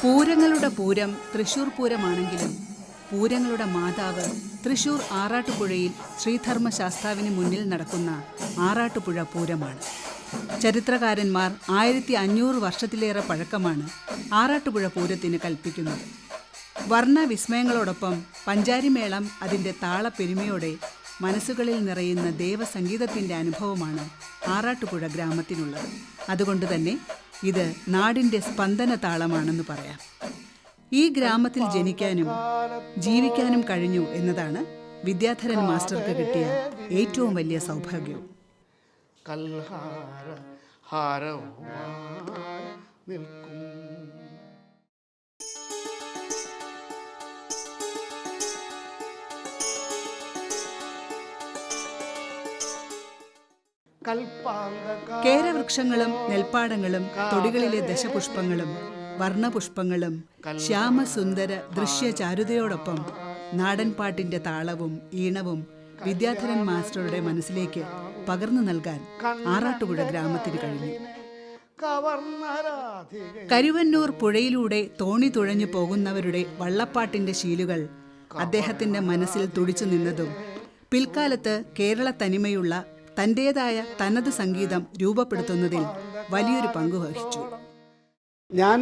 പൂരങ്ങളുടെ പൂരം തൃശൂർ പൂരമാണെങ്കിലും പൂരങ്ങളുടെ മാതാവ് തൃശൂർ ആറാട്ടുപുഴയിൽ ശ്രീധർമ്മശാസ്താവിന് മുന്നിൽ നടക്കുന്ന ആറാട്ടുപുഴ പൂരമാണ്. ചരിത്രകാരന്മാർ 1500 വർഷത്തിലേറെ പഴക്കമാണ് ആറാട്ടുപുഴ പൂരത്തിന് കൽപ്പിക്കുന്നത്. വർണ്ണവിസ്മയങ്ങളോടൊപ്പം പഞ്ചാരിമേളം അതിൻ്റെ താളപ്പെരുമയോടെ മനസ്സുകളിൽ നിറയുന്ന ദേവസംഗീതത്തിൻ്റെ അനുഭവമാണ് ആറാട്ടുപുഴ ഗ്രാമത്തിനുള്ളത്. അതുകൊണ്ട് തന്നെ ഇത് നാടിൻ്റെ സ്പന്ദന താളമാണെന്ന് പറയാം. ഈ ഗ്രാമത്തിൽ ജനിക്കാനും ജീവിക്കാനും കഴിഞ്ഞു എന്നതാണ് വിദ്യാധരൻ മാസ്റ്റർക്ക് കിട്ടിയ ഏറ്റവും വലിയ സൗഭാഗ്യവും. കേരവൃക്ഷങ്ങളും നെൽപ്പാടങ്ങളും തൊടികളിലെ ദശപുഷ്പങ്ങളും വർണ്ണപുഷ്പങ്ങളും ശ്യാമസുന്ദര ദൃശ്യചാരുതയോടൊപ്പം നാടൻപാട്ടിന്റെ താളവും ഈണവും വിദ്യാധരൻ മാസ്റ്ററുടെ മനസ്സിലേക്ക് പകർന്നു നൽകാൻ ആറാട്ടുപുഴ ഗ്രാമത്തിന് കഴിഞ്ഞു. കരുവന്നൂർ പുഴയിലൂടെ തോണി തുഴഞ്ഞു പോകുന്നവരുടെ വള്ളപ്പാട്ടിന്റെ ശീലുകൾ അദ്ദേഹത്തിന്റെ മനസ്സിൽ തുടിച്ചു നിന്നതും പിൽക്കാലത്ത് കേരള തനിമയുള്ള തൻ്റേതായ തനത് സംഗീതം രൂപപ്പെടുത്തുന്നതിൽ വലിയൊരു പങ്ക് വഹിച്ചു. ഞാൻ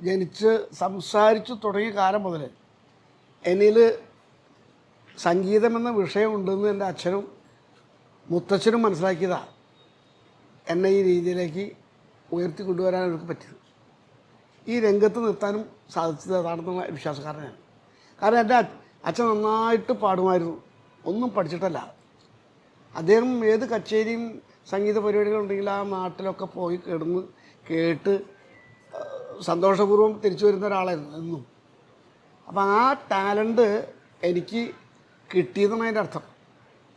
ജനിച്ച് സംസാരിച്ചു തുടങ്ങിയ കാലം മുതൽ എന്നിൽ സംഗീതമെന്ന വിഷയമുണ്ടെന്ന് എൻ്റെ അച്ഛനും മുത്തച്ഛനും മനസ്സിലാക്കിയതാണ് എന്നെ ഈ രീതിയിലേക്ക് ഉയർത്തിക്കൊണ്ടുവരാൻ അവർക്ക് പറ്റിയത്. ഈ രംഗത്ത് നിർത്താനും സാധിച്ചത് അതാണെന്നുള്ള വിശ്വാസക്കാരനാണ്. കാരണം എൻ്റെ അച്ഛൻ നന്നായിട്ട് പാടുമായിരുന്നു, ഒന്നും പഠിച്ചിട്ടല്ല. അദ്ദേഹം ഏത് കച്ചേരിയും സംഗീത പരിപാടികളുണ്ടെങ്കിൽ ആ നാട്ടിലൊക്കെ പോയി കിടന്ന് കേട്ട് സന്തോഷപൂർവ്വം തിരിച്ചു വരുന്ന ഒരാളായിരുന്നു എന്നും. അപ്പം ആ ടാലൻറ്റ് എനിക്ക് കിട്ടിയതെന്നാണ് അതിൻ്റെ അർത്ഥം.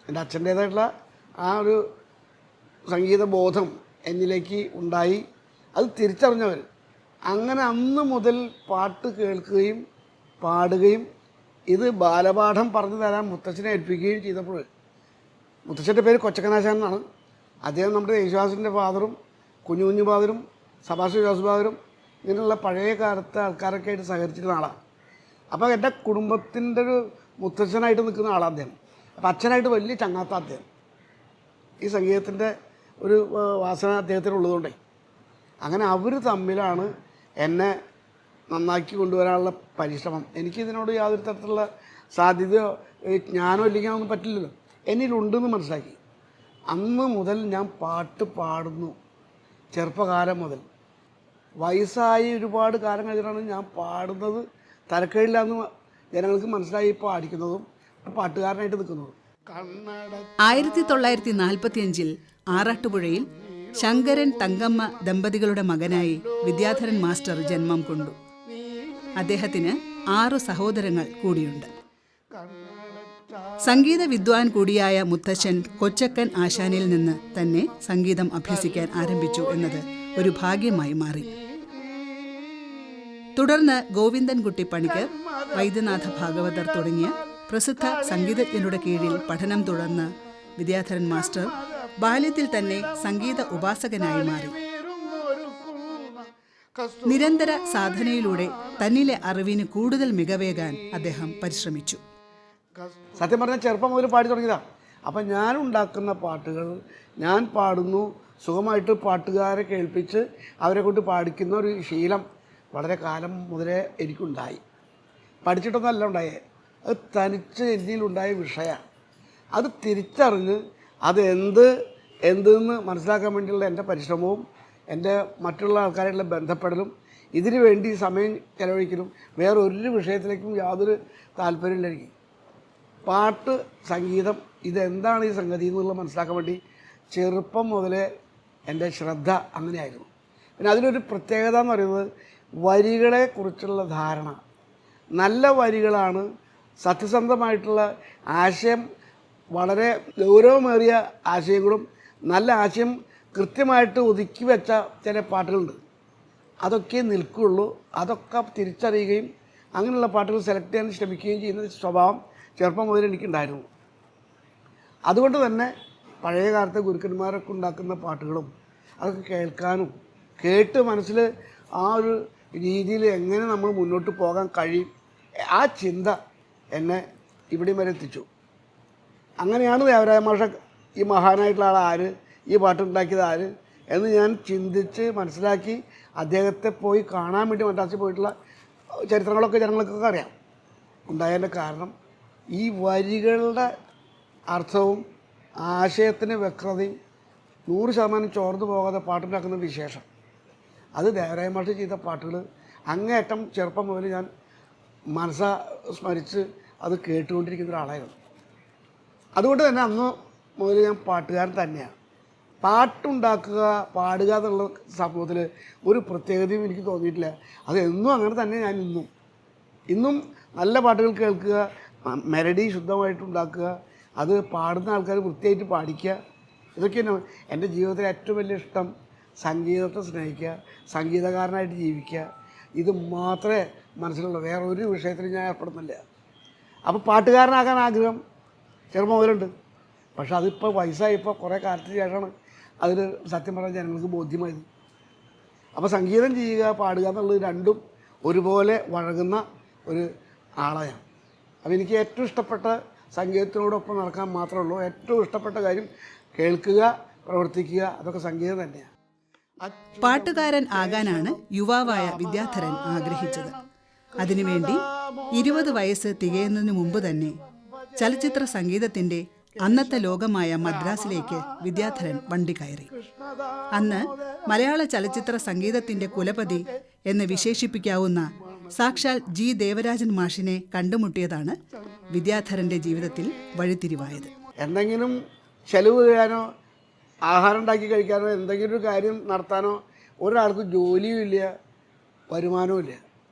എൻ്റെ അച്ഛൻ്റേതായിട്ടുള്ള ആ ഒരു സംഗീത ബോധം എന്നിലേക്ക് ഉണ്ടായി. അത് തിരിച്ചറിഞ്ഞവർ അങ്ങനെ അന്ന് മുതൽ പാട്ട് കേൾക്കുകയും പാടുകയും ഇത് ബാലപാഠം പറഞ്ഞു തരാൻ മുത്തച്ഛനെ ഏൽപ്പിക്കുകയും ചെയ്തപ്പോൾ, മുത്തച്ഛൻ്റെ പേര് കൊച്ചക്കനാശാൻ എന്നാണ്. അദ്ദേഹം നമ്മുടെ യേശുദാസിൻ്റെ ഫാദറും കുഞ്ഞു ഫാദറും സബാസ് ജോസ് ഫാദറും ഇങ്ങനെയുള്ള പഴയ കാലത്തെ ആൾക്കാരൊക്കെ ആയിട്ട് സഹകരിച്ചിരുന്ന ആളാണ്. അപ്പോൾ എൻ്റെ കുടുംബത്തിൻ്റെ ഒരു മുത്തച്ഛനായിട്ട് നിൽക്കുന്ന ആളാണ് അദ്ദേഹം. അപ്പോൾ അച്ഛനായിട്ട് വലിയ ചങ്ങാത്ത അദ്ദേഹം. ഈ സംഗീതത്തിൻ്റെ ഒരു വാസന അദ്ദേഹത്തിനുള്ളതുകൊണ്ടേ അങ്ങനെ അവർ തമ്മിലാണ് എന്നെ നന്നാക്കി കൊണ്ടുവരാനുള്ള പരിശ്രമം. എനിക്കിതിനോട് യാതൊരു തരത്തിലുള്ള സാധ്യതയോ ജ്ഞാനോ ഇല്ലെങ്കിൽ ഒന്നും പറ്റില്ലല്ലോ, എന്നിലുണ്ടെന്ന് മനസ്സിലാക്കി. അന്ന് മുതൽ ഞാൻ പാട്ട് പാടുന്നു. ചെറുപ്പകാലം മുതൽ വയസ്സായി ഒരുപാട് കാലം കഴിഞ്ഞിട്ടാണ് ഞാൻ പാടുന്നത്. തരക്കേടില്ല എന്ന് ജനങ്ങൾക്ക് മനസ്സിലായി പാടിക്കുന്നതും പാട്ടുകാരനായിട്ട് നിൽക്കുന്നതും. 1945 ആറാട്ടുപുഴയിൽ ശങ്കരൻ തങ്കമ്മ ദമ്പതികളുടെ മകനായി വിദ്യാധരൻ മാസ്റ്റർ ജന്മം കൊണ്ടു. അദ്ദേഹത്തിന് 6 സഹോദരങ്ങൾ കൂടിയുണ്ട്. സംഗീത വിദ്വാൻ കൂടിയായ മുത്തച്ഛൻ കൊച്ചക്കൻ ആശാനിൽ നിന്ന് തന്നെ സംഗീതം അഭ്യസിക്കാൻ ആരംഭിച്ചു എന്നത് ഒരു ഭാഗ്യമായി മാറി. തുടർന്ന് ഗോവിന്ദൻകുട്ടി പണിക്കർ, വൈദ്യനാഥ ഭാഗവതർ തുടങ്ങിയ പ്രസിദ്ധ സംഗീതജ്ഞരുടെ കീഴിൽ പഠനം തുടർന്ന് വിദ്യാധരൻ മാസ്റ്റർ ബാല്യത്തിൽ തന്നെ സംഗീത ഉപാസകനായി മാറി. നിരന്തര സാധനയിലൂടെ തന്നിലെ അറിവിന് കൂടുതൽ മികവേകാൻ അദ്ദേഹം പരിശ്രമിച്ചു. സത്യം പറഞ്ഞാൽ ചെറുപ്പം മുതൽ പാടി തുടങ്ങിയതാണ്. അപ്പം ഞാനുണ്ടാക്കുന്ന പാട്ടുകൾ ഞാൻ പാടുന്നു, സുഖമായിട്ട് പാട്ടുകാരെ കേൾപ്പിച്ച് അവരെ കൊണ്ട് പാടിക്കുന്ന ഒരു ശീലം വളരെ കാലം മുതലേ എനിക്കുണ്ടായി. പഠിച്ചിട്ടൊന്നല്ല ഉണ്ടായേ, അത് തനിച്ച് എന്നിലുണ്ടായ വിഷയമാണ്. അത് തിരിച്ചറിഞ്ഞ് അത് എന്തെന്ന് മനസ്സിലാക്കാൻ വേണ്ടിയുള്ള എൻ്റെ പരിശ്രമവും എൻ്റെ മറ്റുള്ള ആൾക്കാരായിട്ടുള്ള ബന്ധപ്പെടലും ഇതിനു വേണ്ടി സമയം ചെലവഴിക്കലും വേറൊരു വിഷയത്തിലേക്കും യാതൊരു താല്പര്യമില്ല എനിക്ക്. പാട്ട്, സംഗീതം, ഇതെന്താണ് ഈ സംഗതി എന്നുള്ളത് മനസ്സിലാക്കാൻ വേണ്ടി ചെറുപ്പം മുതലേ എൻ്റെ ശ്രദ്ധ അങ്ങനെയായിരുന്നു. പിന്നെ അതിലൊരു പ്രത്യേകത എന്ന് പറയുന്നത് വരികളെക്കുറിച്ചുള്ള ധാരണ. നല്ല വരികളാണ്, സത്യസന്ധമായിട്ടുള്ള ആശയം, വളരെ ഗൗരവമേറിയ ആശയങ്ങളും നല്ല ആശയം കൃത്യമായിട്ട് ഒതുക്കി വെച്ച ചില പാട്ടുകളുണ്ട്. അതൊക്കെ നിൽക്കുകയുള്ളൂ. അതൊക്കെ തിരിച്ചറിയുകയും അങ്ങനെയുള്ള പാട്ടുകൾ സെലക്ട് ചെയ്യാൻ ശ്രമിക്കുകയും ചെയ്യുന്ന സ്വഭാവം ചെറുപ്പം മുതൽ എനിക്കുണ്ടായിരുന്നു. അതുകൊണ്ട് തന്നെ പഴയ കാലത്തെ ഗുരുക്കന്മാരൊക്കെ ഉണ്ടാക്കുന്ന പാട്ടുകളും അതൊക്കെ കേൾക്കാനും കേട്ട് മനസ്സിൽ ആ ഒരു രീതിയിൽ എങ്ങനെ നമ്മൾ മുന്നോട്ട് പോകാൻ കഴിയും, ആ ചിന്ത എന്നെ ഇവിടെയും വരെ എത്തിച്ചു. അങ്ങനെയാണ് ദേവരായ മാഷ ഈ മഹാനായിട്ടുള്ള ആൾ ആര്, ഈ പാട്ടുണ്ടാക്കിയത് ആര് എന്ന് ഞാൻ ചിന്തിച്ച് മനസ്സിലാക്കി അദ്ദേഹത്തെ പോയി കാണാൻ വേണ്ടി മദ്രാസിൽ പോയിട്ടുള്ള ചരിത്രങ്ങളൊക്കെ ജനങ്ങൾക്കൊക്കെ അറിയാം. ഉണ്ടായതിൻ്റെ കാരണം ഈ വരികളുടെ അർത്ഥവും ആശയത്തിന് വ്യക്തതയും 100% ചോർന്നു പോകാതെ പാട്ടുണ്ടാക്കുന്ന വിശേഷം, അത് ദേവരായ മാഷ് ചെയ്ത പാട്ടുകൾ അങ്ങേയറ്റം ചെറുപ്പം മുതൽ ഞാൻ മനസ്സാ സ്മരിച്ച് അത് കേട്ടുകൊണ്ടിരിക്കുന്ന ഒരാളായിരുന്നു. അതുകൊണ്ട് തന്നെ അന്ന് മുതൽ ഞാൻ പാട്ടുകാരൻ തന്നെയാണ്. പാട്ടുണ്ടാക്കുക, പാടുക എന്നുള്ള സംഭവത്തിൽ ഒരു പ്രത്യേകതയും എനിക്ക് തോന്നിയിട്ടില്ല. അത് എന്നും അങ്ങനെ തന്നെ ഞാൻ ഇന്നും നല്ല പാട്ടുകൾ കേൾക്കുക, മെലഡി ശുദ്ധമായിട്ടുണ്ടാക്കുക, അത് പാടുന്ന ആൾക്കാർ വൃത്തിയായിട്ട് പാടിക്കുക, ഇതൊക്കെയാണ് എൻ്റെ ജീവിതത്തിലെ ഏറ്റവും വലിയ ഇഷ്ടം. സംഗീതത്തെ സ്നേഹിക്കുക, സംഗീതകാരനായിട്ട് ജീവിക്കുക, ഇത് മാത്രമേ മനസ്സിലുള്ളൂ. വേറെ ഒരു വിഷയത്തിലും ഞാൻ ഏർപ്പെടുന്നില്ല. അപ്പോൾ പാട്ടുകാരനാകാൻ ആഗ്രഹം ചെറുപ്പം മുതലുണ്ട്. പക്ഷെ അതിപ്പോൾ വയസ്സായിപ്പോൾ കുറേ കാലത്തിന് ശേഷമാണ് അതിന് സത്യം പറഞ്ഞാൽ ജനങ്ങൾക്ക് ബോധ്യമായത്. അപ്പോൾ സംഗീതം ചെയ്യുക, പാടുക എന്നുള്ളത് രണ്ടും ഒരുപോലെ വഴങ്ങുന്ന ഒരു ആളാണ് ഞാൻ. അപ്പോൾ എനിക്ക് ഏറ്റവും ഇഷ്ടപ്പെട്ട സംഗീതത്തിനോടൊപ്പം നടക്കാൻ മാത്രമേ ഉള്ളൂ. ഏറ്റവും ഇഷ്ടപ്പെട്ട കാര്യം കേൾക്കുക, പ്രവർത്തിക്കുക, അതൊക്കെ സംഗീതം തന്നെയാണ്. പാട്ടുകാരൻ ആകാനാണ് യുവാവായ വിദ്യാധരൻ ആഗ്രഹിച്ചത്. അതിനുവേണ്ടി 20 വയസ്സ് തികയുന്നതിനു മുമ്പ് തന്നെ ചലച്ചിത്ര സംഗീതത്തിന്റെ അന്നത്തെ ലോകമായ മദ്രാസിലേക്ക് വിദ്യാധരൻ വണ്ടി കയറി. അന്ന് മലയാള ചലച്ചിത്ര സംഗീതത്തിന്റെ കുലപതി എന്ന് വിശേഷിപ്പിക്കാവുന്ന സാക്ഷാൽ ജി ദേവരാജൻ മാഷിനെ കണ്ടുമുട്ടിയതാണ് വിദ്യാധരന്റെ ജീവിതത്തിൽ വഴിത്തിരിവായത്. എന്തെങ്കിലും ചെലവ് ചെയ്യാനോ ആഹാരം ഉണ്ടാക്കി കഴിക്കാനോ എന്തെങ്കിലും ഒരു കാര്യം നടത്താനോ ഒരാൾക്ക് ജോലിയും ഇല്ല, വരുമാനവും ഇല്ല.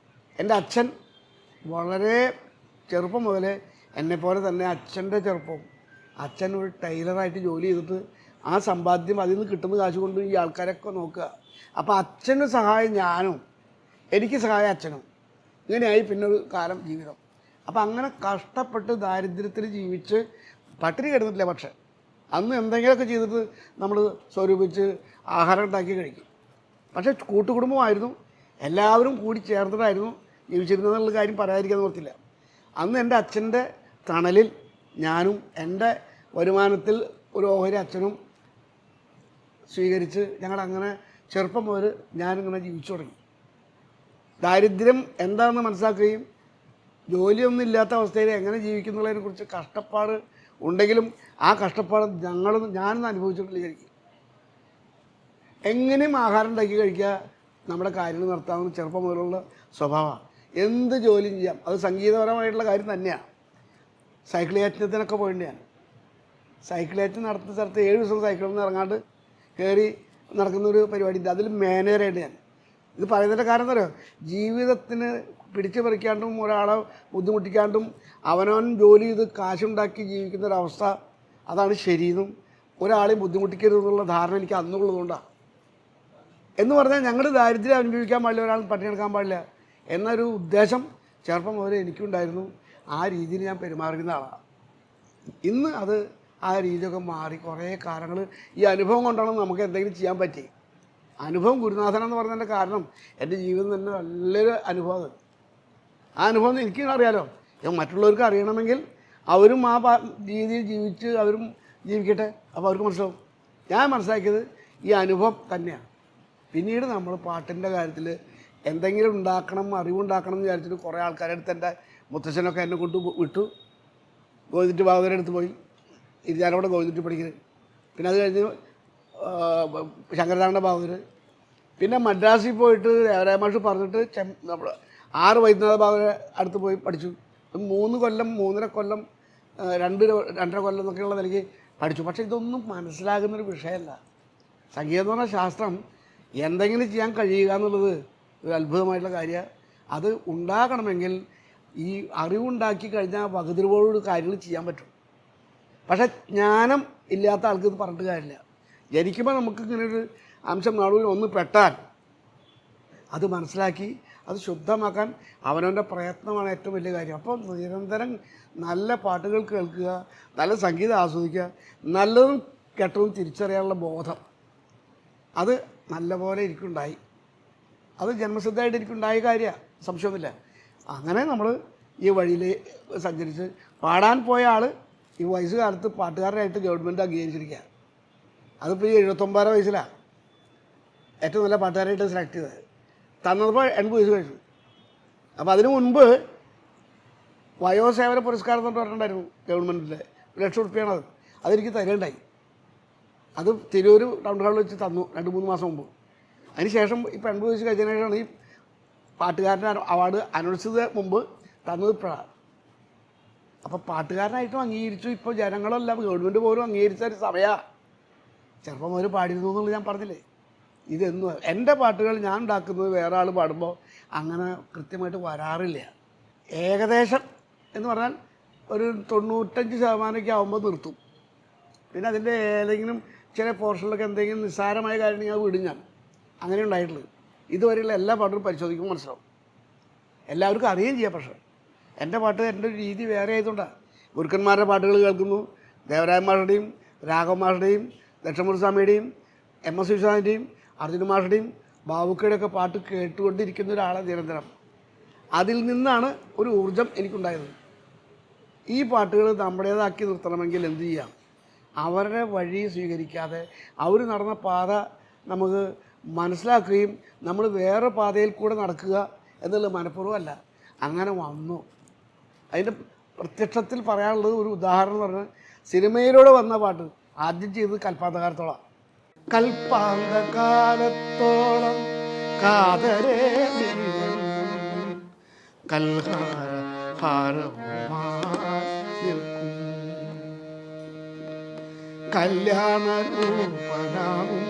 എൻ്റെ അച്ഛൻ വളരെ ചെറുപ്പം മുതലേ എന്നെപ്പോലെ തന്നെ അച്ഛൻ്റെ ചെറുപ്പം, അച്ഛൻ ഒരു ടൈലറായിട്ട് ജോലി ചെയ്തിട്ട് ആ സമ്പാദ്യം അതിൽ നിന്ന് കിട്ടുന്ന കാശ് കൊണ്ട് ഈ ആൾക്കാരൊക്കെ നോക്കുക. അപ്പോൾ അച്ഛൻ്റെ സഹായം ഞാനും, എനിക്ക് സഹായം അച്ഛനും, ഇങ്ങനെയായി പിന്നെ ഒരു കാലം ജീവിതം. അപ്പോൾ അങ്ങനെ കഷ്ടപ്പെട്ട് ദാരിദ്ര്യത്തിൽ ജീവിച്ച് പട്ടിണി കിടന്നിട്ടില്ല. പക്ഷേ അന്ന് എന്തെങ്കിലുമൊക്കെ ചെയ്തിട്ട് നമ്മൾ സ്വരൂപിച്ച് ആഹാരം ഉണ്ടാക്കി കഴിക്കും. പക്ഷേ കൂട്ടുകുടുംബമായിരുന്നു, എല്ലാവരും കൂടി ചേർന്നിട്ടായിരുന്നു ജീവിച്ചിരുന്നതെന്നുള്ള കാര്യം പറയാതിരിക്കാൻ നിർത്തില്ല. അന്ന് എൻ്റെ അച്ഛൻ്റെ തണലിൽ ഞാനും എൻ്റെ വരുമാനത്തിൽ ഒരു ഓഹരി അച്ഛനും സ്വീകരിച്ച് ഞങ്ങളങ്ങനെ ചെറുപ്പം മുതൽ ഞാനിങ്ങനെ ജീവിച്ചു തുടങ്ങി. ദാരിദ്ര്യം എന്താണെന്ന് മനസ്സിലാക്കുകയും ജോലിയൊന്നും ഇല്ലാത്ത അവസ്ഥയിൽ എങ്ങനെ ജീവിക്കുന്നുള്ളതിനെക്കുറിച്ച് കഷ്ടപ്പാട് ഉണ്ടെങ്കിലും ആ കഷ്ടപ്പാട് ഞാനൊന്നും അനുഭവിച്ചിട്ടില്ല. ശരിക്കും എങ്ങനെയും ആഹാരം ഉണ്ടാക്കി കഴിക്കുക, നമ്മുടെ കാര്യങ്ങൾ നടത്താമെന്ന് ചെറുപ്പം മുതലുള്ള സ്വഭാവമാണ്. എന്ത് ജോലിയും ചെയ്യാം, അത് സംഗീതപരമായിട്ടുള്ള കാര്യം തന്നെയാണ്. സൈക്കിൾ യാത്രത്തിനൊക്കെ പോയിട്ട് ഞാൻ സൈക്കിൾ യാത്ര നടത്തുന്ന സ്ഥലത്ത് 7 ദിവസം സൈക്കിളിൽ നിന്ന് ഇറങ്ങാണ്ട് കയറി നടക്കുന്നൊരു പരിപാടിയുണ്ട്. അതിൽ മാനേജറായിട്ട് ഞാൻ. ഇത് പറയുന്നതിൻ്റെ കാരണം എന്താ പറയുക, ജീവിതത്തിന് പിടിച്ചു പറിക്കാണ്ടും ഒരാളെ ബുദ്ധിമുട്ടിക്കാണ്ടും അവനവൻ ജോലി ചെയ്ത് കാശുണ്ടാക്കി ജീവിക്കുന്നൊരവസ്ഥ, അതാണ് ശരിയെന്നും ഒരാളെയും ബുദ്ധിമുട്ടിക്കരുതെന്നുള്ള ധാരണ എനിക്ക് അന്നുള്ളതുകൊണ്ടാണ്. എന്ന് പറഞ്ഞാൽ ഞങ്ങൾ ദാരിദ്ര്യം അനുഭവിക്കാൻ പാടില്ല, ഒരാൾ പട്ടിണിയെടുക്കാൻ പാടില്ല എന്നൊരു ഉദ്ദേശം ചെറുപ്പം മുതലേ എനിക്കുണ്ടായിരുന്നു. ആ രീതിയിൽ ഞാൻ പെരുമാറുന്ന ആളാണ്. ഇന്ന് അത് ആ രീതിയൊക്കെ മാറി കുറേ കാലങ്ങൾ ഈ അനുഭവം കൊണ്ടാണ് നമുക്ക് എന്തെങ്കിലും ചെയ്യാൻ പറ്റി. അനുഭവം ഗുരുനാഥനെന്ന് പറഞ്ഞതിൻ്റെ കാരണം എൻ്റെ ജീവിതം തന്നെ നല്ലൊരു അനുഭവം. ആ അനുഭവം എനിക്ക് അറിയാലോ, മറ്റുള്ളവർക്ക് അറിയണമെങ്കിൽ അവരും ആ രീതിയിൽ ജീവിച്ച് അവരും ജീവിക്കട്ടെ, അപ്പോൾ അവർക്ക് മനസ്സിലാവും. ഞാൻ മനസ്സിലാക്കിയത് ഈ അനുഭവം തന്നെയാണ്. പിന്നീട് നമ്മൾ പാട്ടിൻ്റെ കാര്യത്തിൽ എന്തെങ്കിലും ഉണ്ടാക്കണം, അറിവുണ്ടാക്കണം എന്ന് വിചാരിച്ചിട്ട് കുറേ ആൾക്കാരുടെ അടുത്ത് എൻ്റെ മുത്തച്ഛനൊക്കെ എന്നെ കൊണ്ട് വിട്ടു. ഗോവിന്ദറ്റ് ഭാഗവതരുടെ അടുത്ത് പോയി, ഇത് ഞാനവിടെ ഗോവിന്ദറ്റ് പഠിക്കുന്നത്. പിന്നെ അത് കഴിഞ്ഞ് ശങ്കരനാരായണ ഭാഗവതർ, പിന്നെ മദ്രാസിൽ പോയിട്ട് ദേവരായ മാഷ് പറഞ്ഞിട്ട് നമ്മൾ 6 വൈദ്യനാഥ ഭാഗവതരെ അടുത്ത് പോയി പഠിച്ചു. 3 കൊല്ലം 3.5 കൊല്ലം 2.5 കൊല്ലം എന്നൊക്കെയുള്ള നിലയ്ക്ക് പഠിച്ചു. പക്ഷേ ഇതൊന്നും മനസ്സിലാകുന്നൊരു വിഷയമല്ല. സംഗീതം എന്ന് പറഞ്ഞ ശാസ്ത്രം എന്തെങ്കിലും ചെയ്യാൻ കഴിയുക എന്നുള്ളത് ഒരു അത്ഭുതമായിട്ടുള്ള കാര്യമാണ്. അത് ഉണ്ടാകണമെങ്കിൽ ഈ അറിവുണ്ടാക്കി കഴിഞ്ഞാൽ വകുതിരിവോട് കാര്യങ്ങൾ ചെയ്യാൻ പറ്റും. പക്ഷേ ജ്ഞാനം ഇല്ലാത്ത ആൾക്ക് ഇത് പറഞ്ഞിട്ട് കാര്യമില്ല. ജനിക്കുമ്പോൾ നമുക്ക് ഇങ്ങനൊരു അംശം നാളുകളിൽ ഒന്ന് പെട്ടാൽ അത് മനസ്സിലാക്കി അത് ശുദ്ധമാക്കാൻ അവനവൻ്റെ പ്രയത്നമാണ് ഏറ്റവും വലിയ കാര്യം. അപ്പോൾ നിരന്തരം നല്ല പാട്ടുകൾ കേൾക്കുക, നല്ല സംഗീതം ആസ്വദിക്കുക, നല്ലതും കെട്ടതും തിരിച്ചറിയാനുള്ള ബോധം അത് നല്ലപോലെ എനിക്കുണ്ടായി. അത് ജന്മസിദ്ധമായിട്ട് എനിക്കുണ്ടായ കാര്യമാണ്, സംശയമൊന്നുമില്ല. അങ്ങനെ നമ്മൾ ഈ വഴിയിൽ സഞ്ചരിച്ച് പാടാൻ പോയ ആൾ ഈ വയസ്സ് കാലത്ത് പാട്ടുകാരനായിട്ട് ഗവൺമെൻറ് അംഗീകരിച്ചിരിക്കുക. അതിപ്പോൾ ഈ 79 വയസ്സിലാണ് ഏറ്റവും നല്ല പാട്ടുകാരായിട്ട് സെലക്ട് ചെയ്തത്. തന്നപ്പോൾ 80 വയസ്സ് കഴിഞ്ഞു. അപ്പോൾ അതിനു മുൻപ് വയോസേവന പുരസ്കാരം എന്ന് പറഞ്ഞിട്ടുണ്ടായിരുന്നു ഗവൺമെൻറ്റിൻ്റെ, 1 ലക്ഷം റുപ്യാണത്. അതെനിക്ക് തരേണ്ടായി. അത് തിരൂർ ടൗൺ ഹാളിൽ വെച്ച് തന്നു 2-3 മാസം മുമ്പ്. അതിന് ശേഷം ഇപ്പോൾ 80 വയസ്സ് കഴിഞ്ഞതിന് ശേഷമാണ് ഈ പാട്ടുകാരൻ്റെ അവാർഡ് അനുവദിച്ചത്. മുമ്പ് തന്നത് ഇപ്പോഴാണ്. അപ്പോൾ പാട്ടുകാരനായിട്ടും അംഗീകരിച്ചു. ഇപ്പോൾ ജനങ്ങളെല്ലാം ഗവൺമെൻറ് പോലും അംഗീകരിച്ച ഒരു സമയമാണ്. ചെറുപ്പം മുതൽ പാടിയിരുന്നു എന്നുള്ളത് ഞാൻ പറഞ്ഞില്ലേ. ഇതെന്നും എൻ്റെ പാട്ടുകൾ ഞാൻ ഉണ്ടാക്കുന്നത് വേറെ ആൾ പാടുമ്പോൾ അങ്ങനെ കൃത്യമായിട്ട് വരാറില്ല. ഏകദേശം എന്ന് പറഞ്ഞാൽ ഒരു 95% ആകുമ്പോൾ നിർത്തും. പിന്നെ അതിൻ്റെ ഏതെങ്കിലും ചില പോർഷനിലൊക്കെ എന്തെങ്കിലും നിസ്സാരമായ കാര്യം ഞാൻ വിടും. ഞാൻ അങ്ങനെ ഉണ്ടായിട്ടുള്ളത്. ഇതുവരെയുള്ള എല്ലാ പാട്ടും പരിശോധിക്കുമ്പോൾ മനസ്സിലാവും. എല്ലാവർക്കും അറിയുകയും ചെയ്യാം. പക്ഷേ എൻ്റെ പാട്ട് എൻ്റെ ഒരു രീതി വേറെ ആയതുകൊണ്ടാണ്. ഗുരുക്കന്മാരുടെ പാട്ടുകൾ കേൾക്കുന്നു. ദേവരായ മാഷയുടെയും രാഘവ മാഷയുടെയും ദക്ഷമൂർസ്വാമിയുടെയും MS വിശ്വനാഥിൻ്റെയും അർജുന മാഷയുടെയും ബാബുക്കയുടെയൊക്കെ പാട്ട് കേട്ടുകൊണ്ടിരിക്കുന്ന ഒരാളാണ് നിരന്തരം. അതിൽ നിന്നാണ് ഒരു ഊർജം എനിക്കുണ്ടായത്. ഈ പാട്ടുകൾ നമ്മുടേതാക്കി നിർത്തണമെങ്കിൽ എന്ത് ചെയ്യാം? അവരുടെ വഴി സ്വീകരിക്കാതെ അവർ നടന്ന പാത നമുക്ക് മനസ്സിലാക്കുകയും നമ്മൾ വേറെ പാതയിൽ കൂടെ നടക്കുക എന്നുള്ളത് മനഃപൂർവ്വമല്ല, അങ്ങനെ വന്നു. അതിൻ്റെ പ്രത്യക്ഷത്തിൽ പറയാനുള്ളത് ഒരു ഉദാഹരണം എന്ന് പറഞ്ഞാൽ സിനിമയിലൂടെ വന്ന പാട്ട് ആദ്യം ചെയ്തത് കൽപ്പാന്തകാലത്തോളം. കൽപ്പാന്തകാലത്തോളം കാതരേ കൽഹാര കല്യാണരൂപനാവും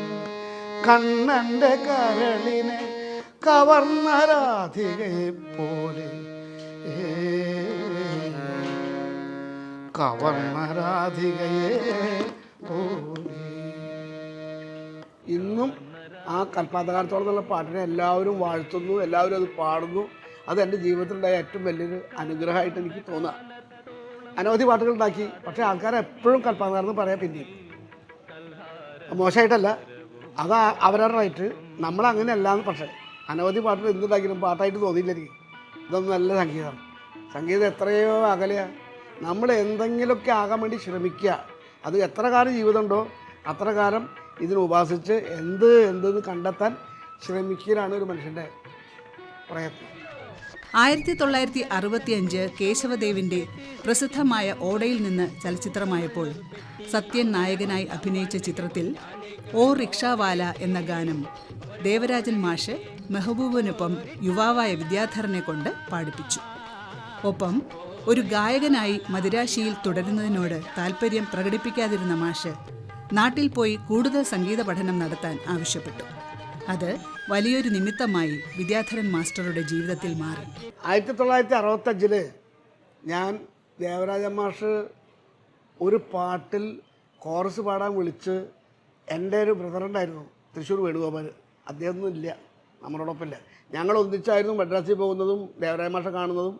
കണ്ണൻ്റെ കരളിനെ കവർന്ന രാധികയെ പോലെ, കവർന്ന രാധികയെ പോലെ. ഇന്നും ആ കൽപ്പാന്തകാലത്തോളം എന്നുള്ള പാട്ടിനെ എല്ലാവരും വാഴ്ത്തുന്നു, എല്ലാവരും അത് പാടുന്നു. അത് എൻ്റെ ജീവിതത്തിലുണ്ടായ ഏറ്റവും വലിയൊരു അനുഗ്രഹമായിട്ട് എനിക്ക് തോന്നുക. അനവധി പാട്ടുകൾ ഉണ്ടാക്കി, പക്ഷേ ആൾക്കാരെ എപ്പോഴും കൽപ്പാന്തകാലം എന്ന് പറയാൻ പിന്നെയും മോശമായിട്ടല്ല, അത് അവരുടെ റൈറ്റ്. നമ്മളങ്ങനെ അല്ലാന്ന്. പക്ഷേ അനവധി പാട്ടുകൾ എന്തുണ്ടാക്കിയാലും പാട്ടായിട്ട് തോന്നിയില്ല എനിക്ക്. ഇതൊന്നും നല്ല സംഗീതമാണ്. സംഗീതം എത്രയോ അകലെയാണ്. നമ്മൾ എന്തെങ്കിലുമൊക്കെ ആകാൻ വേണ്ടി ശ്രമിക്കുക. അത് എത്ര കാലം ജീവിതമുണ്ടോ അത്ര കാലം ഇതിനെ ഉപാസിച്ച് എന്തെന്ന് കണ്ടെത്താൻ ശ്രമിക്കലാണ് ഒരു മനുഷ്യൻ്റെ പ്രയത്നം. 1965 കേശവദേവിൻ്റെ പ്രസിദ്ധമായ ഓടയിൽ നിന്ന് ചലച്ചിത്രമായപ്പോൾ സത്യൻ നായകനായി അഭിനയിച്ച ചിത്രത്തിൽ ഓ റിക്ഷാവാല എന്ന ഗാനം ദേവരാജൻ മാഷ് മെഹബൂബിനൊപ്പം യുവാവായ വിദ്യാധരനെ കൊണ്ട് പാടിപ്പിച്ചു. ഒപ്പം ഒരു ഗായകനായി മദിരാശിയിൽ തുടരുന്നതിനോട് താൽപ്പര്യം പ്രകടിപ്പിക്കാതിരുന്ന മാഷ് നാട്ടിൽ പോയി കൂടുതൽ സംഗീത പഠനം നടത്താൻ ആവശ്യപ്പെട്ടു. അത് വലിയൊരു നിമിത്തമായി വിദ്യാധരൻ മാസ്റ്ററുടെ ജീവിതത്തിൽ മാറി. 1965 ഞാൻ ദേവരാജ മാഷ് ഒരു പാട്ടിൽ കോറസ് പാടാൻ വിളിച്ച്, എൻ്റെ ഒരു ബ്രദറുണ്ടായിരുന്നു തൃശ്ശൂർ വേണുഗോപാൽ, അദ്ദേഹമൊന്നും ഇല്ല, നമ്മളോടൊപ്പമില്ല. ഞങ്ങൾ ഒന്നിച്ചായിരുന്നു മദ്രാസിൽ പോകുന്നതും ദേവരാജ മാഷെ കാണുന്നതും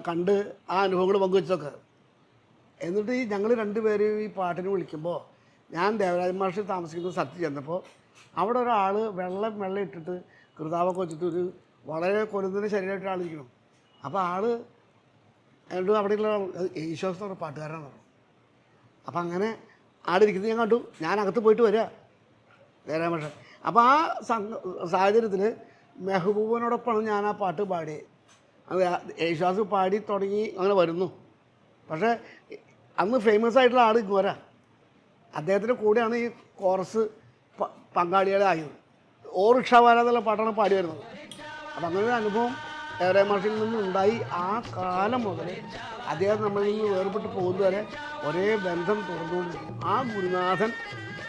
കണ്ട് ആ അനുഭവങ്ങൾ പങ്കുവെച്ചൊക്കെ. എന്നിട്ട് ഞങ്ങൾ രണ്ടുപേരും ഈ പാട്ടിന് വിളിക്കുമ്പോൾ ഞാൻ ദേവരാജ മാഷ് താമസിക്കുന്ന സ്ഥലത്ത് ചെന്നപ്പോൾ അവിടെ ഒരാൾ വെള്ളം ഇട്ടിട്ട് കൃതാവൊക്കെ വെച്ചിട്ട് ഒരു വളരെ കൊലുന്നതിന് ശരീരമായിട്ട് ആളിരിക്കണം. അപ്പോൾ എന്നോട് അവിടെയുള്ള യേശുദാസ് എന്ന് പറഞ്ഞ പാട്ടുകാരാണെന്ന് പറഞ്ഞു. അപ്പം അങ്ങനെ ആളിരിക്കുന്നത് ഞാൻ കണ്ടു. ഞാൻ അകത്ത് പോയിട്ട് വരിക ദേവരാജ മാഷ്. അപ്പോൾ ആ സാഹചര്യത്തിൽ മെഹബൂബിനോടൊപ്പമാണ് ഞാൻ ആ പാട്ട് പാടിയത്. അത് യേശുദാസ് പാടി തുടങ്ങി അങ്ങനെ വരുന്നു. പക്ഷേ അന്ന് ഫേമസ് ആയിട്ടുള്ള ആൾ ഇങ്ങോരാ. അദ്ദേഹത്തിൻ്റെ കൂടെയാണ് ഈ കോറസ് പങ്കാളികളായത്. ഓ റിക്ഷാവാല എന്നുള്ള പാട്ടാണ് പാടി വരുന്നത്. അപ്പം അങ്ങനെ ഒരു അനുഭവം ദേവരാജ മാഷിൽ നിന്നും ഉണ്ടായി. ആ കാലം മുതൽ അദ്ദേഹം നമ്മളിൽ നിന്ന് വേർപെട്ട് പോകുന്നതുവരെ ഒരേ ബന്ധം തുടർന്നുകൊണ്ടിരിക്കും. ആ ഗുരുനാഥൻ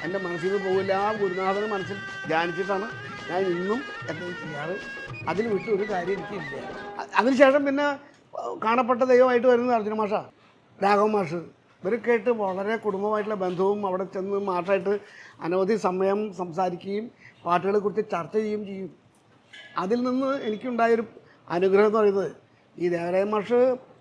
എൻ്റെ മനസ്സിൽ നിന്ന് പോകില്ല. ആ ഗുരുനാഥനെ മനസ്സിൽ ധ്യാനിച്ചിട്ടാണ് ഞാൻ ഇന്നും എന്തെങ്കിലും ചെയ്യാറ്. അതിൽ വിട്ട് ഒരു കാര്യം എനിക്കില്ല. അതിനുശേഷം പിന്നെ കാണപ്പെട്ട ദൈവമായിട്ട് വരുന്നത് അർജുന മാഷ, രാഘവ മാഷ്, ഇവരൊക്കെ ആയിട്ട് വളരെ കുടുംബമായിട്ടുള്ള ബന്ധവും അവിടെ ചെന്ന് മാഷായിട്ട് അനവധി സമയം സംസാരിക്കുകയും പാട്ടുകളെക്കുറിച്ച് ചർച്ച ചെയ്യുകയും ചെയ്യും. അതിൽ നിന്ന് എനിക്കുണ്ടായൊരു അനുഗ്രഹം എന്ന് പറയുന്നത്, ഈ ദേവരാജ മാഷ്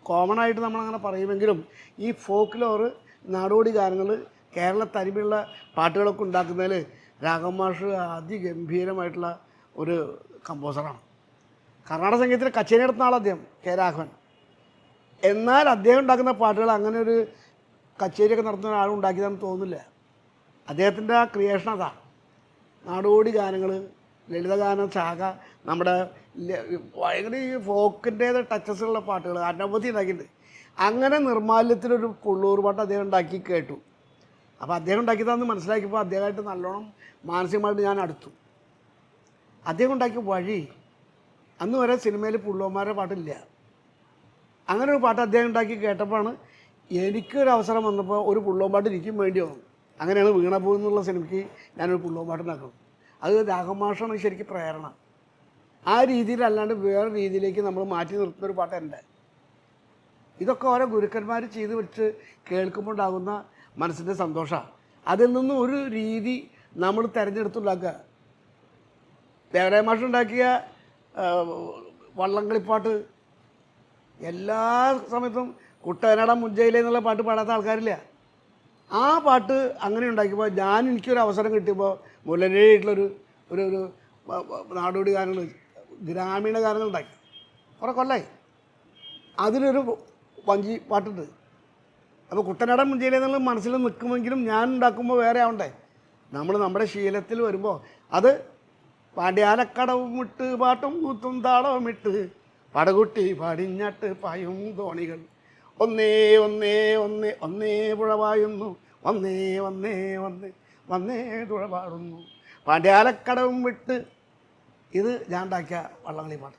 കോമൺ ആയിട്ട് നമ്മളങ്ങനെ പറയുമെങ്കിലും ഈ ഫോക്ക് ലോറ് നാടോടി ഗാനങ്ങൾ കേരള തനിമയുള്ള പാട്ടുകളൊക്കെ ഉണ്ടാക്കുന്നതിൽ രാഘവ മാഷ് അതിഗംഭീരമായിട്ടുള്ള ഒരു കമ്പോസറാണ്. കർണാടക സംഗീതത്തിൽ കച്ചേരി നടത്തുന്ന ആൾ അദ്ദേഹം, കെ രാഘവൻ. എന്നാൽ അദ്ദേഹം ഉണ്ടാക്കുന്ന പാട്ടുകൾ അങ്ങനെ ഒരു കച്ചേരിയൊക്കെ നടത്തുന്ന ആളും ഉണ്ടാക്കിയതാണെന്ന് തോന്നുന്നില്ല. അദ്ദേഹത്തിൻ്റെ ആ ക്രിയേഷൻ അതാണ്. നാടോടി ഗാനങ്ങൾ, ലളിതഗാനം ശാഖ, നമ്മുടെ ഭയങ്കര ഈ ഫോക്കിൻ്റേത് ടച്ചസുള്ള പാട്ടുകൾ അനവധി ഉണ്ടാക്കിയിട്ടുണ്ട്. അങ്ങനെ നിർമ്മാല്യത്തിലൊരു പുള്ളൂർ പാട്ട് അദ്ദേഹം ഉണ്ടാക്കി കേട്ടു. അപ്പോൾ അദ്ദേഹം ഉണ്ടാക്കിയതാണെന്ന് മനസ്സിലാക്കിയപ്പോൾ അദ്ദേഹമായിട്ട് നല്ലോണം മാനസികമായിട്ട് ഞാൻ അടുത്തു. അദ്ദേഹം ഉണ്ടാക്കിയ വഴി, അന്ന് വരെ സിനിമയിൽ പുള്ളോന്മാരുടെ പാട്ടില്ല. അങ്ങനെ ഒരു പാട്ട് അദ്ദേഹം ഉണ്ടാക്കി കേട്ടപ്പോഴാണ് എനിക്കൊരു അവസരം വന്നപ്പോൾ ഒരു പുള്ളോൻ പാട്ട് എനിക്കും വേണ്ടി വന്നു. അങ്ങനെയാണ് വീണപൂ എന്നുള്ള സിനിമയ്ക്ക് ഞാനൊരു പുള്ളോൻ പാട്ട് ഉണ്ടാക്കുന്നത്. അത് രാഘവമാഷാണ് ശരിക്കും പ്രേരണ. ആ രീതിയിലല്ലാണ്ട് വേറെ രീതിയിലേക്ക് നമ്മൾ മാറ്റി നിർത്തുന്നൊരു പാട്ട് എൻ്റെ. ഇതൊക്കെ ഓരോ ഗുരുക്കന്മാർ ചെയ്ത് വെച്ച് കേൾക്കുമ്പോൾ ഉണ്ടാകുന്ന മനസ്സിൻ്റെ സന്തോഷമാണ്. അതിൽ നിന്നും ഒരു രീതി നമ്മൾ തിരഞ്ഞെടുത്തുണ്ടാക്കുക. ദേവരായ മാഷുണ്ടാക്കിയ വള്ളംകളിപ്പാട്ട് എല്ലാ സമയത്തും കുട്ടനാട മുഞ്ചയിലെ എന്നുള്ള പാട്ട് പാടാത്ത ആൾക്കാരില്ല. ആ പാട്ട് അങ്ങനെ ഉണ്ടാക്കിയപ്പോൾ എനിക്കൊരു അവസരം കിട്ടിയപ്പോൾ മുലനായിട്ടുള്ളൊരു ഒരു ഒരു നാടോടി ഗാനങ്ങൾ, ഗ്രാമീണ ഗാനങ്ങൾ ഉണ്ടാക്കി. കുറേ കൊല്ലായി. അതിലൊരു വഞ്ചി പാട്ടുണ്ട്. അപ്പോൾ കുട്ടനാട മുഞ്ചയിലെ എന്നുള്ള മനസ്സിൽ നിൽക്കുമെങ്കിലും ഞാൻ ഉണ്ടാക്കുമ്പോൾ വേറെ ആവണ്ടേ. നമ്മുടെ ശീലത്തിൽ വരുമ്പോൾ അത് പാണ്ഡ്യാലക്കടവും ഇട്ട് പാട്ടും കൂത്തും താളവും ഇട്ട് പടകുട്ടി പടിഞ്ഞാട്ട് പായും തോണികൾ ഒന്നേ ഒന്നേ ഒന്നേ ഒന്നേ പുഴപായുന്നു ഒന്നേ ഒന്നേ ഒന്നേ വന്നേ തുഴ പാടുന്നു പാണ്ഡ്യാലക്കടവും വിട്ട്. ഇത് ഞാൻ ഉണ്ടാക്കിയ വള്ളംകളി പാട്ട്.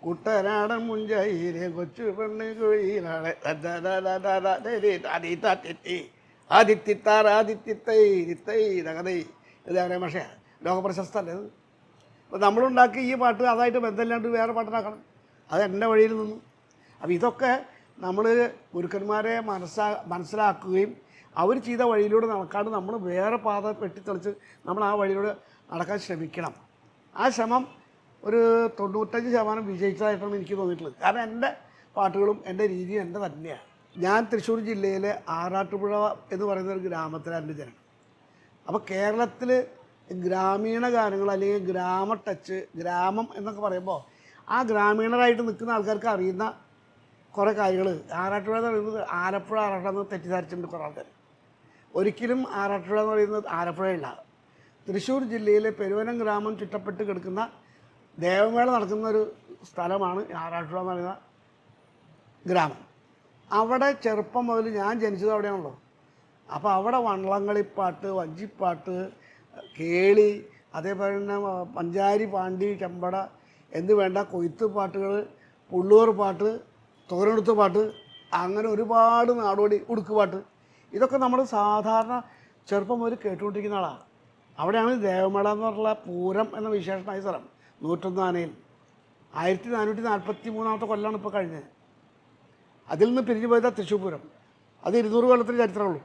കുട്ടനാടൻ മുഞ്ചയിലെ കൊച്ചു പെണ്ണ് കുഴിയിലാണ് ആദിത്യത്താറാദിത്യത്തൈ ഇത് അവരെ ഭാഷയാണ്, ലോകപ്രശസ്തമല്ലേ ഇത്. അപ്പോൾ നമ്മളുണ്ടാക്കി ഈ പാട്ട് അതായിട്ട് ബന്ധമില്ലാണ്ട് വേറെ പാട്ടുണ്ടാക്കണം. അത് എൻ്റെ വഴിയിൽ നിന്നു. അപ്പോൾ ഇതൊക്കെ നമ്മൾ ഗുരുക്കന്മാരെ മനസ്സിലാക്കുകയും അവർ ചെയ്ത വഴിയിലൂടെ നടക്കാണ്ട് നമ്മൾ വേറെ പാത വെട്ടിത്തെളിച്ച് നമ്മൾ ആ വഴിയിലൂടെ നടക്കാൻ ശ്രമിക്കണം. ആ ശ്രമം ഒരു 95% വിജയിച്ചതായിട്ടാണ് എനിക്ക് തോന്നിയിട്ടുള്ളത്. കാരണം എൻ്റെ പാട്ടുകളും എൻ്റെ രീതിയും എൻ്റെ തന്നെയാണ്. ഞാൻ തൃശ്ശൂർ ജില്ലയിലെ ആറാട്ടുപുഴ എന്ന് പറയുന്ന ഒരു ഗ്രാമത്തിലാണ് എൻ്റെ ജനം. അപ്പോൾ കേരളത്തിൽ ഗ്രാമീണ ഗാനങ്ങൾ അല്ലെങ്കിൽ ഗ്രാമ ടച്ച്, ഗ്രാമം എന്നൊക്കെ പറയുമ്പോൾ ആ ഗ്രാമീണരായിട്ട് നിൽക്കുന്ന ആൾക്കാർക്ക് അറിയുന്ന കുറേ കാര്യങ്ങൾ. ആറാട്ടുപുഴ എന്ന് പറയുന്നത് ആലപ്പുഴ ആറാട്ടെന്ന് തെറ്റിദ്ധരിച്ചിട്ടുണ്ട് കുറേ ആൾക്കാർ. ഒരിക്കലും ആറാട്ടുപുഴ എന്ന് പറയുന്നത് ആലപ്പുഴയല്ല. തൃശ്ശൂർ ജില്ലയിലെ പെരുവനം ഗ്രാമം ചുറ്റപ്പെട്ട് കിടക്കുന്ന ദേവമേള നടക്കുന്ന ഒരു സ്ഥലമാണ് ആറാട്ടുപുഴ എന്ന് പറയുന്ന ഗ്രാമം. അവിടെ ചെറുപ്പം മുതൽ ഞാൻ ജനിച്ചത് അവിടെയാണല്ലോ. അപ്പോൾ അവിടെ വള്ളംകളിപ്പാട്ട്, വഞ്ചിപ്പാട്ട്, കേളി, അതേപോലെ തന്നെ പഞ്ചാരി, പാണ്ടി, ചെമ്പട എന്ന് വേണ്ട കൊയ്ത്ത് പാട്ടുകൾ, പുള്ളൂർ പാട്ട്, തോരെടുത്ത പാട്ട്, അങ്ങനെ ഒരുപാട് നാടോടി ഉടുക്കുപാട്ട്, ഇതൊക്കെ നമ്മൾ സാധാരണ ചെറുപ്പം മുതൽ കേട്ടുകൊണ്ടിരിക്കുന്ന ആളാണ്. അവിടെയാണ് ദേവമേള എന്ന് പറഞ്ഞുള്ള പൂരം എന്ന വിശേഷമായ സ്ഥലം. 101 ആനയിൽ 1443 കൊല്ലമാണ് ഇപ്പോൾ കഴിഞ്ഞത്. അതിൽ നിന്ന് പിരിഞ്ഞു പോയത് തൃശ്ശൂർ പൂരം. അത് 200 കൊല്ലത്തിന് ചരിത്രമുള്ളൂ.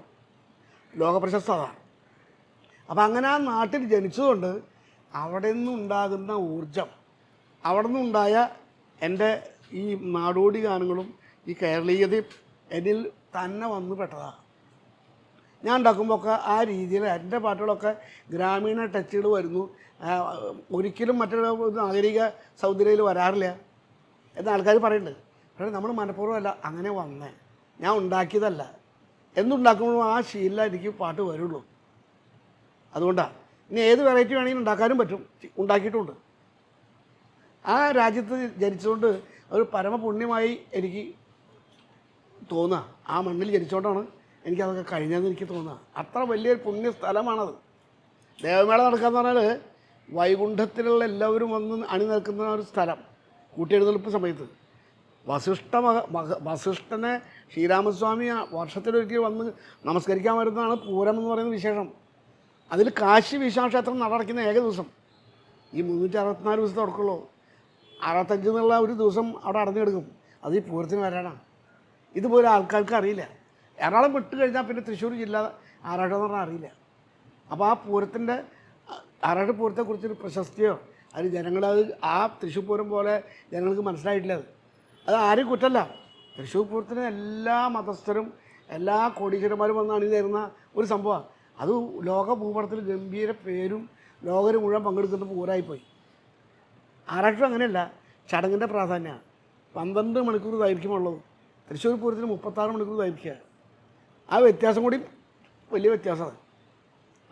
ലോകപ്രശസ്ത അതാണ്. അപ്പം അങ്ങനെ ആ നാട്ടിൽ ജനിച്ചതുകൊണ്ട് അവിടെ നിന്നുണ്ടാകുന്ന ഊർജം, അവിടെ നിന്നുണ്ടായ എൻ്റെ ഈ നാടോടി ഗാനങ്ങളും ഈ കേരളീയതയും എന്നിൽ തന്നെ വന്നു പെട്ടതാണ്. ഞാൻ ഉണ്ടാക്കുമ്പോഴൊക്കെ ആ രീതിയിൽ എൻ്റെ പാട്ടുകളൊക്കെ ഗ്രാമീണ ടച്ചുകൾ വരുന്നു. ഒരിക്കലും മറ്റൊരു നാഗരിക സൗന്ദര്യയിൽ വരാറില്ല എന്ന് ആൾക്കാർ പറയുന്നുണ്ട്. പക്ഷേ നമ്മൾ മനഃപൂർവ്വമല്ല അങ്ങനെ വന്നേ, ഞാൻ ഉണ്ടാക്കിയതല്ല. എന്തുണ്ടാക്കുമ്പോഴും ആ ശീലം എനിക്ക് പാട്ട് വരുള്ളൂ. അതുകൊണ്ടാണ്. ഇനി ഏത് വെറൈറ്റി വേണമെങ്കിലും ഉണ്ടാക്കാനും പറ്റും, ഉണ്ടാക്കിയിട്ടുമുണ്ട്. ആ രാജ്യത്ത് ജനിച്ചുകൊണ്ട് ഒരു പരമപുണ്യമായി എനിക്ക് തോന്നുക. ആ മണ്ണിൽ ജനിച്ചുകൊണ്ടാണ് എനിക്കതൊക്കെ കഴിഞ്ഞതെന്ന് എനിക്ക് തോന്നുക. അത്ര വലിയൊരു പുണ്യ സ്ഥലമാണത്. ദേവമേള നടക്കാന്ന് പറഞ്ഞാൽ വൈകുണ്ഠത്തിലുള്ള എല്ലാവരും വന്ന് അണിനിൽക്കുന്ന ഒരു സ്ഥലം. കൂട്ടിയെഴുന്നള്ളിപ്പ് സമയത്ത് വസിഷ്ഠനെ ശ്രീരാമസ്വാമി വർഷത്തിലൊരിക്കൽ വന്ന് നമസ്കരിക്കാൻ വരുന്നതാണ് പൂരം എന്ന് പറയുന്ന വിശേഷം. അതിൽ കാശി വിശ്വക്ഷേത്രം നടക്കുന്ന ഏക ദിവസം ഈ 364 ദിവസത്തെ തുടക്കുള്ളൂ. 65 എന്നുള്ള ഒരു ദിവസം അവിടെ അടഞ്ഞെടുക്കും. അത് ഈ പൂരത്തിന് വരാനാണ്. ഇതുപോലെ ആൾക്കാർക്ക് അറിയില്ല. എറണാകുളം വിട്ട് കഴിഞ്ഞാൽ പിന്നെ തൃശ്ശൂർ ജില്ല ആറാട്ട് എന്ന് പറഞ്ഞാൽ അറിയില്ല. അപ്പോൾ ആ പൂരത്തിൻ്റെ ആറാട്ട് പൂരത്തെക്കുറിച്ചൊരു പ്രശസ്തിയോ അത് ജനങ്ങളത് ആ തൃശ്ശൂർ പൂരം പോലെ ജനങ്ങൾക്ക് മനസ്സിലായിട്ടില്ല. അത് ആരും കുറ്റമല്ല. തൃശ്ശൂർ പൂരത്തിന് എല്ലാ മതസ്ഥരും എല്ലാ കോടീശ്വരന്മാരും വന്ന് അണിനിരുന്ന ഒരു സംഭവമാണ്. അത് ലോക ഭൂപടത്തിൽ ഗംഭീര പേരും ലോകര് മുഴുവൻ പങ്കെടുക്കുന്ന പൂരമായിപ്പോയി. ആറാട്ടും അങ്ങനെയല്ല, ചടങ്ങിൻ്റെ പ്രാധാന്യമാണ്. 12 മണിക്കൂർ ദൈർഘ്യമുള്ളത് തൃശ്ശൂർ പൂരത്തിന് 36 മണിക്കൂർ ദൈർഘ്യമാണ്. ആ വ്യത്യാസം കൂടി വലിയ വ്യത്യാസമാണ്.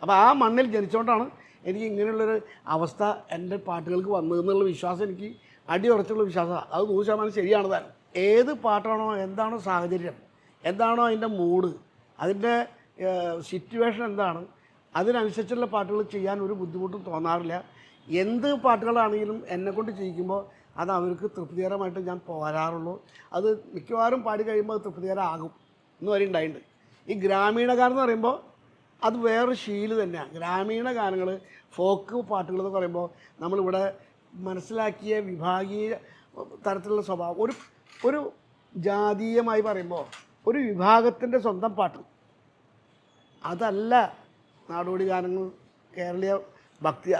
അപ്പോൾ ആ മണ്ണിൽ ജനിച്ചുകൊണ്ടാണ് എനിക്ക് ഇങ്ങനെയുള്ളൊരു അവസ്ഥ എൻ്റെ പാട്ടുകൾക്ക് വന്നതെന്നുള്ള വിശ്വാസം എനിക്ക് അടിയുറച്ചുള്ള വിശ്വാസമാണ്. അത് 100% ശരിയാണ് താൻ. ഏത് പാട്ടാണോ, എന്താണോ സാഹചര്യം, എന്താണോ അതിൻ്റെ മൂഡ്, അതിൻ്റെ സിറ്റുവേഷൻ എന്താണ്, അതിനനുസരിച്ചുള്ള പാട്ടുകൾ ചെയ്യാൻ ഒരു ബുദ്ധിമുട്ടും തോന്നാറില്ല. എന്ത് പാട്ടുകളാണെങ്കിലും എന്നെക്കൊണ്ട് ചെയ്യിക്കുമ്പോൾ അത് അവർക്ക് തൃപ്തികരമായിട്ട് ഞാൻ പോരാറുള്ളൂ. അത് മിക്കവാറും പാടി കഴിയുമ്പോൾ അത് തൃപ്തികരമാകും എന്ന് വരെ ഉണ്ടായിട്ടുണ്ട്. ഈ ഗ്രാമീണ ഗാനം എന്ന് പറയുമ്പോൾ അത് വേറൊരു ശീല് തന്നെയാണ്. ഗ്രാമീണ ഗാനങ്ങൾ, ഫോക്ക് പാട്ടുകൾ എന്ന് പറയുമ്പോൾ നമ്മളിവിടെ മനസ്സിലാക്കിയ വിഭാഗീയ തരത്തിലുള്ള സ്വഭാവം, ഒരു ജാതീയമായി പറയുമ്പോൾ ഒരു വിഭാഗത്തിൻ്റെ സ്വന്തം പാട്ട് അതല്ല നാടോടി ഗാനങ്ങൾ. കേരളീയ ഭക്തി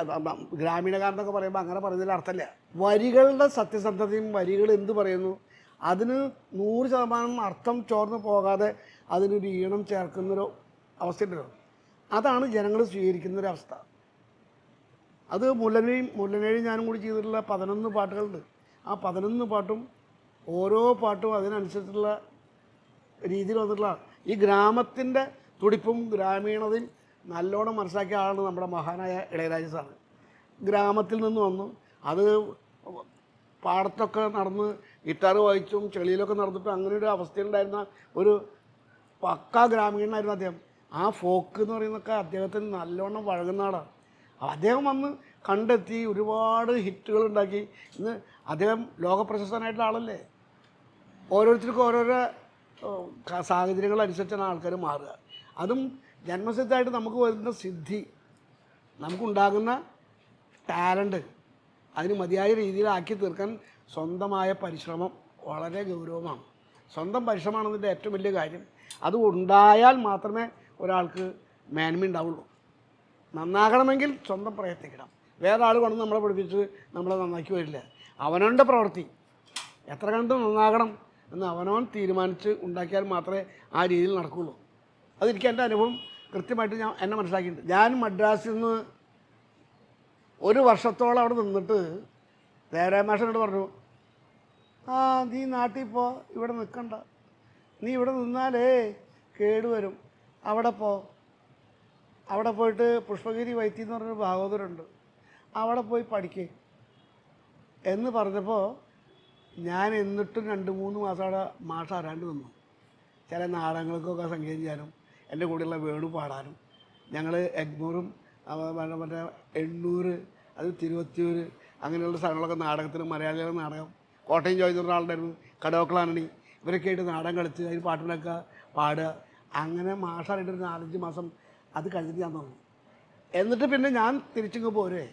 ഗ്രാമീണ ഗാനം എന്നൊക്കെ പറയുമ്പോൾ അങ്ങനെ പറയുന്നതിൽ അർത്ഥമില്ല. വരികളുടെ സത്യസന്ധതയും വരികൾ എന്ത് പറയുന്നു അതിന് 100% അർത്ഥം ചോർന്ന് പോകാതെ അതിനൊരു ഈണം ചേർക്കുന്നൊരു അവസ്ഥയുണ്ടല്ലോ, അതാണ് ജനങ്ങൾ സ്വീകരിക്കുന്നൊരവസ്ഥ. അത് മുല്ലനേഴി ഞാനും കൂടി ചെയ്തിട്ടുള്ള 11 പാട്ടുകളുണ്ട്. ആ 11 പാട്ടും ഓരോ പാട്ടും അതിനനുസരിച്ചുള്ള രീതിയിൽ വന്നിട്ടുള്ള ഈ ഗ്രാമത്തിൻ്റെ തുടിപ്പും ഗ്രാമീണതയും നല്ലോണം മനസ്സിലാക്കിയ ആളാണ് നമ്മുടെ മഹാനായ ഇളയരാജ സാറ്. ഗ്രാമത്തിൽ നിന്ന് വന്നു, അത് പാടത്തൊക്കെ നടന്ന് ഗിറ്റാർ വായിച്ചും ചെളിയിലൊക്കെ നടന്നിട്ടും അങ്ങനെ ഒരു അവസ്ഥയിലുണ്ടായിരുന്ന ഒരു പക്കാ ഗ്രാമീണനായിരുന്നു അദ്ദേഹം. ആ ഫോക്ക് എന്ന് പറയുന്നതൊക്കെ അദ്ദേഹത്തിന് നല്ലോണം വഴങ്ങുന്ന ആളാണ്. അദ്ദേഹം വന്ന് കണ്ടെത്തി ഒരുപാട് ഹിറ്റുകൾ ഉണ്ടാക്കി. ഇന്ന് അദ്ദേഹം ലോകപ്രശസ്തനായിട്ടുള്ള ആളല്ലേ. ഓരോരുത്തർക്കും ഓരോരോ സാഹചര്യങ്ങളനുസരിച്ചാണ് ആൾക്കാർ മാറുക. അതും ജന്മസിദ്ധമായിട്ട് നമുക്ക് വരുന്ന സിദ്ധി, നമുക്കുണ്ടാകുന്ന ടാലൻറ്റ് അതിന് മതിയായ രീതിയിലാക്കി തീർക്കാൻ സ്വന്തമായ പരിശ്രമം വളരെ ഗൗരവമാണ്. സ്വന്തം പരിശ്രമമാണെന്നതിൻ്റെ ഏറ്റവും വലിയ കാര്യം. അത് ഉണ്ടായാൽ മാത്രമേ ഒരാൾക്ക് മേന്മ ഉണ്ടാവുള്ളൂ. നന്നാകണമെങ്കിൽ സ്വന്തം പ്രയത്നിക്കണം. വേറെ ആൾ കൊണ്ട് നമ്മളെ പഠിപ്പിച്ച് നമ്മളെ നന്നാക്കി വരില്ല. അവനവൻ്റെ പ്രവൃത്തി എത്ര കണ്ട് നന്നാകണം എന്ന് അവനവൻ തീരുമാനിച്ച് ഉണ്ടാക്കിയാൽ മാത്രമേ ആ രീതിയിൽ നടക്കുകയുള്ളൂ. അതെനിക്ക് എൻ്റെ അനുഭവം കൃത്യമായിട്ട് എന്നെ മനസ്സിലാക്കിയിട്ടുണ്ട്. ഞാൻ മദ്രാസിൽ നിന്ന് 1 വർഷത്തോളം അവിടെ നിന്നിട്ട് ദേവരാമാഷനോട് പറഞ്ഞു, നീ നാട്ടിൽ പോ, ഇവിടെ നിൽക്കണ്ട, നീ ഇവിടെ നിന്നാലേ കേടുവരും, അവിടെ പോയിട്ട് പുഷ്പഗിരി വൈദ്യം എന്ന് പറഞ്ഞൊരു ഭാഗവതരുണ്ട്, അവിടെ പോയി പഠിക്കേ എന്ന് പറഞ്ഞപ്പോൾ ഞാൻ എന്നിട്ടും 2-3 മാസം അവിടെ മാഷ ആരാണ്ട് നിന്നു. ചില നാടകങ്ങൾക്കൊക്കെ സംഗീതം ചെയ്യാനും എൻ്റെ കൂടെയുള്ള വേണു പാടാനും. ഞങ്ങൾ എഗ്മൂറും മറ്റേ എണ്ണൂർ, അത് തിരുവത്തിയൂർ, അങ്ങനെയുള്ള സ്ഥലങ്ങളൊക്കെ നാടകത്തിന്, മലയാളികളുടെ നാടകം, കോട്ടയം ജോയിന്ന് പറഞ്ഞ ആളുണ്ടായിരുന്നു, കടവക്കളാണി, ഇവരൊക്കെ ആയിട്ട് നാടകം കളിച്ച് അതിന് പാട്ടുകളൊക്കെ പാടുക. അങ്ങനെ മാഷായിട്ടൊരു 4-5 മാസം അത് കഴിഞ്ഞിട്ട് ഞാൻ തോന്നുന്നു. എന്നിട്ട് പിന്നെ ഞാൻ തിരിച്ചിങ്ങ് പോരേ.